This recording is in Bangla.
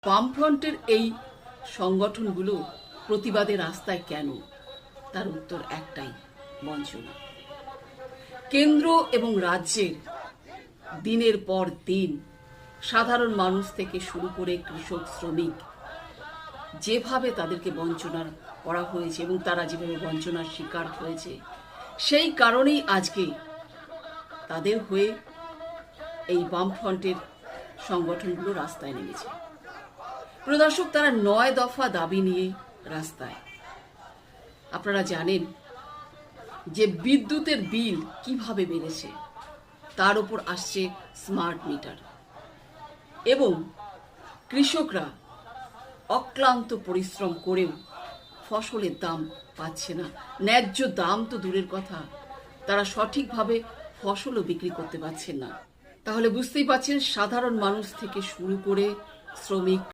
বামফ্রন্টের এই সংগঠনগুলো প্রতিবাদের রাস্তায় কেন? তার উত্তর একটাই, বঞ্চনা। কেন্দ্র এবং রাজ্যের দিনের পর দিন সাধারণ মানুষ থেকে শুরু করে কৃষক, শ্রমিক, যেভাবে তাদেরকে বঞ্চনা করা হয়েছে এবং তারা যেভাবে বঞ্চনার শিকার হয়েছে, সেই কারণেই আজকে তাদের হয়ে এই বামফ্রন্টের সংগঠনগুলো রাস্তায় নেমেছে। প্রিয় দর্শক, তারা 9 দফা দাবি নিয়ে রাস্তায়। আপনারা জানেন যে বিদ্যুতের বিল কিভাবে বেড়েছে, তার উপর আসছে স্মার্ট মিটার, এবং কৃষকরা অক্লান্ত পরিশ্রম করেও ফসলের দাম পাচ্ছে না। ন্যায্য দাম তো দূরের কথা, তারা সঠিকভাবে ফসলও বিক্রি করতে পারছেন না। তাহলে বুঝতেই পারছেন, সাধারণ মানুষ থেকে শুরু করে শ্রমিক,